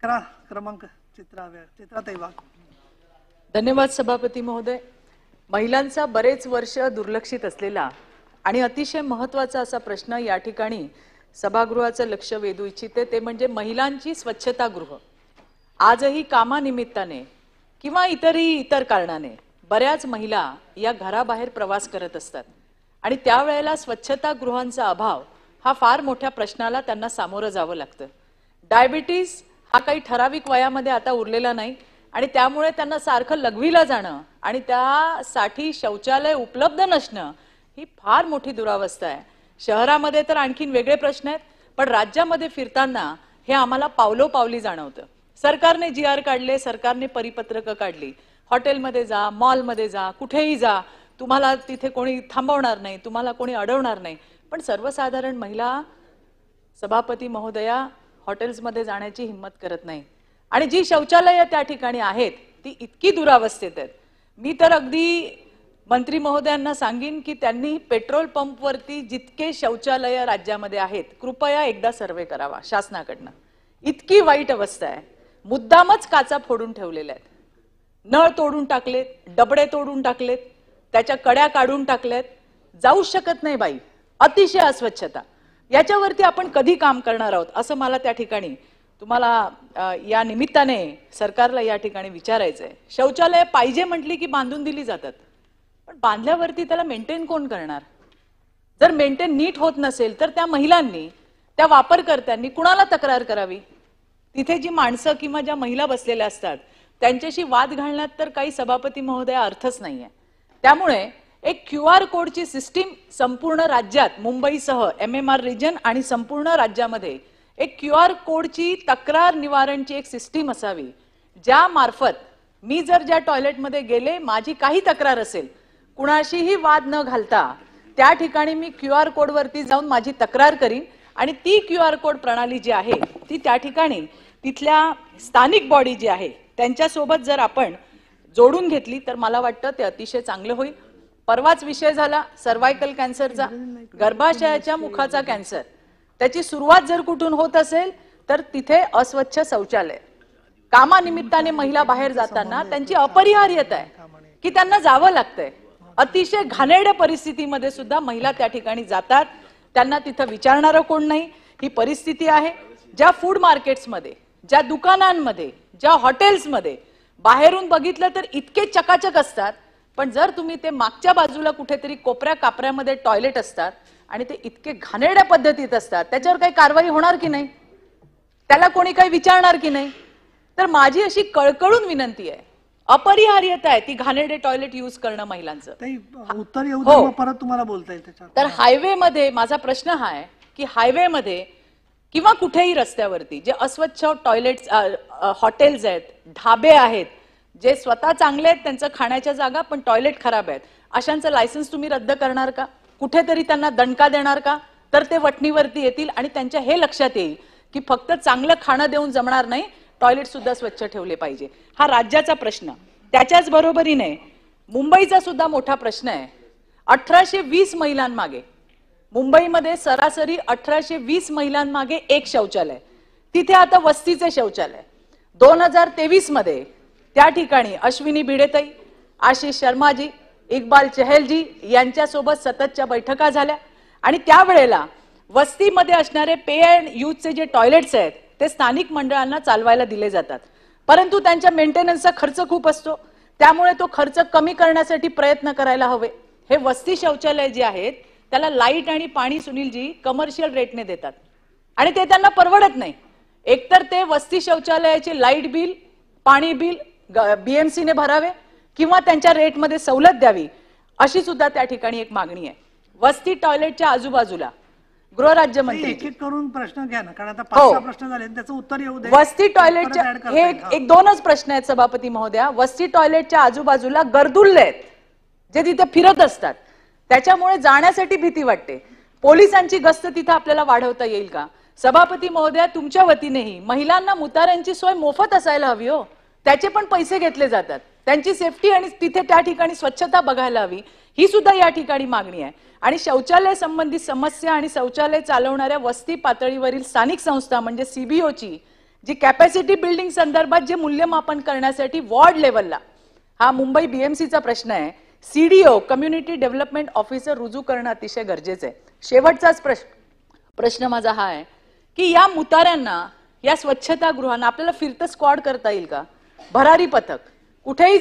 11 क्रमांक चित्राताई वाघ. धन्यवाद सभापती महोदय. महिलांचा बरेच वर्ष दुर्लक्षित असलेला आणि अतिशय महत्त्वाचा असा प्रश्न या ठिकाणी सभागृहाचं लक्ष वेधू इच्छिते, ते म्हणजे महिलांची स्वच्छतागृह. आजही कामानिमित्ताने किंवा इतर कारणाने बऱ्याच महिला या घराबाहेर प्रवास करत असतात आणि त्यावेळेला स्वच्छतागृहांचा अभाव हा फार मोठ्या प्रश्नाला त्यांना सामोरं जावं लागतं. डायबिटीज हा काही ठराविक वयामध्ये आता उरलेला नाही आणि त्यामुळे त्यांना सारखं लघवीला जाणं आणि त्यासाठी शौचालय उपलब्ध नसणं ही फार मोठी दुरावस्था आहे. शहरामध्ये तर आणखीन वेगळे प्रश्न आहेत, पण राज्यामध्ये फिरताना हे आम्हाला पावलोपावली जाणवतं. सरकारने GR काढले, सरकारने परिपत्रकं काढली. हॉटेलमध्ये जा, मॉलमध्ये जा, कुठेही जा, तुम्हाला तिथे कोणी थांबवणार नाही, तुम्हाला कोणी अडवणार नाही. पण सर्वसाधारण महिला सभापती महोदया हॉटेल्समध्ये जाण्याची हिंमत करत नाही आणि जी शौचालयं त्या ठिकाणी आहेत ती इतकी दुरावस्थेत आहेत. मी तर अगदी मंत्री महोदयांना सांगीन की त्यांनी पेट्रोल पंपवरती जितके शौचालय राज्यामध्ये आहेत कृपया एकदा सर्वे करावा शासनाकडनं. इतकी वाईट अवस्था आहे. मुद्दामच काचा फोडून ठेवलेल्या आहेत, नळ तोडून टाकलेत, डबडे तोडून टाकलेत, त्याच्या कड्या काढून टाकल्यात. जाऊ शकत नाही बाई. अतिशय अस्वच्छता. याच्यावरती आपण कधी काम करणार आहोत असं मला त्या ठिकाणी तुम्हाला या निमित्ताने सरकारला या ठिकाणी विचारायचंय. शौचालय पाहिजे म्हटली की बांधून दिली जातात, पण बांधल्यावरती त्याला मेंटेन कोण करणार? जर मेंटेन नीट होत नसेल तर त्या महिलांनी, त्या वापरकर्त्यांनी कुणाला तक्रार करावी? तिथे जी माणसं किंवा ज्या महिला बसलेल्या असतात त्यांच्याशी वाद घालण्यात तर काही सभापती महोदय अर्थच नाहीये. त्यामुळे एक QR कोडची सिस्टीम संपूर्ण राज्यात, मुंबईसह MMR रिजन आणि संपूर्ण राज्यामध्ये एक QR कोडची तक्रार निवारणची एक सिस्टीम असावी, ज्या मार्फत मी जर ज्या टॉयलेटमध्ये गेले, माझी काही तक्रार असेल, कुणाशीही वाद न घालता त्या ठिकाणी मी QR कोडवरती जाऊन माझी तक्रार करीन आणि ती QR कोड प्रणाली जी आहे ती त्या ठिकाणी तिथल्या स्थानिक बॉडी जी आहे त्यांच्यासोबत जर आपण जोडून घेतली तर मला वाटतं ते अतिशय चांगलं होईल. परवाच विषय झाला सर्वायकल कॅन्सरचा, गर्भाशयाच्या मुखाचा कॅन्सर. त्याची सुरुवात जर कुठून होत असेल तर तिथे अस्वच्छ शौचालय. कामानिमित्ताने महिला बाहेर जाताना त्यांची अपरिहार्यता आहे की त्यांना जावं लागतंय. अतिशय घाणेरड्या परिस्थितीमध्ये सुद्धा महिला त्या ठिकाणी जातात, त्यांना तिथं विचारणारं कोण नाही. ही परिस्थिती आहे. ज्या फूड मार्केट्समध्ये, ज्या दुकानांमध्ये, ज्या हॉटेल्समध्ये बाहेरून बघितलं तर इतके चकाचक असतात, पण जर तुम्ही ते मागच्या बाजूला कुठेतरी कोपऱ्या कापऱ्यामध्ये टॉयलेट असतात आणि ते इतके घाणेरड्या पद्धतीत असतात, त्याच्यावर काही कारवाई होणार की नाही? त्याला कोणी काही विचारणार की नाही? तर माझी अशी कळकळून विनंती आहे, अपरिहार्यता आहे ती घाणेरडे टॉयलेट यूज करणं महिलांचं. उत्तर येऊ दे, मग परत तुम्हाला बोलता येईल त्याच्यावर. तर हायवेमध्ये माझा प्रश्न हा आहे की हायवेमध्ये किंवा कुठेही रस्त्यावरती जे अस्वच्छ टॉयलेट्स, हॉटेल्स आहेत, ढाबे आहेत, जे स्वतः चांगले आहेत त्यांचं खाण्याच्या जागा पण टॉयलेट खराब आहेत, अशांचं लायसन्स तुम्ही रद्द करणार का? कुठेतरी त्यांना दणका देणार का? तर ते वटणीवरती येतील आणि त्यांच्या हे लक्षात येईल की फक्त चांगलं खाणं देऊन जमणार नाही, टॉयलेट सुद्धा स्वच्छ ठेवले पाहिजे. हा राज्याचा प्रश्न. त्याच्याच बरोबरीने मुंबईचा सुद्धा मोठा प्रश्न आहे. 1820 महिलांमागे, मुंबईमध्ये सरासरी 1820 महिलांमागे एक शौचालय. तिथे आता वस्तीचे शौचालय. 2023 मध्ये त्या ठिकाणी अश्विनी भिडेताई, आशिष शर्माजी, इक्बाल चहलजी यांच्यासोबत सततच्या बैठका झाल्या आणि त्यावेळेला वस्तीमध्ये असणारे पे अँड यूजचे जे टॉयलेट्स आहेत ते स्थानिक मंडळांना चालवायला दिले जातात, परंतु त्यांच्या मेंटेनन्सचा खर्च खूप असतो. त्यामुळे तो खर्च कमी करण्यासाठी प्रयत्न करायला हवे. हे वस्ती शौचालय जे आहेत त्याला लाईट आणि पाणी सुनीलजी कमर्शियल रेटने देतात आणि ते त्यांना परवडत नाही. एकतर ते वस्ती शौचालयाचे लाईट बिल, पाणी बिल BMC ने भरावे किंवा त्यांच्या रेटमध्ये सवलत द्यावी, अशी सुद्धा त्या ठिकाणी एक मागणी आहे. वस्ती टॉयलेटच्या आजूबाजूला गृहराज्यमंत्री एक एक करून प्रश्न घ्या ना, कारण आता 5-6 प्रश्न झाले, त्याचं उत्तर येऊ दे. वस्ती टॉयलेटच्या हे एक दोनच प्रश्न आहेत सभापती महोदया. वस्ती टॉयलेटच्या आजूबाजूला गर्दुल्ले आहेत जे तिथे फिरत असतात, त्याच्यामुळे जाण्यासाठी भीती वाटते. पोलिसांची गस्त तिथे आपल्याला वाढवता येईल का? सभापती महोदया, तुमच्या वतीनेही महिलांना मुताऱ्यांची सोय मोफत असायला हवी हो. त्याचे पण पैसे घेतले जातात. त्यांची सेफ्टी आणि तिथे त्या ठिकाणी स्वच्छता बघायला हवी, ही सुद्धा या ठिकाणी मागणी आहे. आणि शौचालय संबंधित समस्या आणि शौचालय चालवणाऱ्या वस्ती पातळीवरील स्थानिक संस्था म्हणजे CBOची जी कॅपॅसिटी बिल्डिंग संदर्भात जे मूल्यमापन करण्यासाठी वॉर्ड लेवलला हा मुंबई बीएमसीचा प्रश्न आहे, सीडीओ कम्युनिटी डेव्हलपमेंट ऑफिसर रुजू करणं अतिशय गरजेचं आहे. शेवटचाच प्रश्न माझा हा आहे की या मुताऱ्यांना, या स्वच्छतागृहांना आपल्याला फिरतं स्क्वॉड करता येईल का? भरारी पथक कुठेही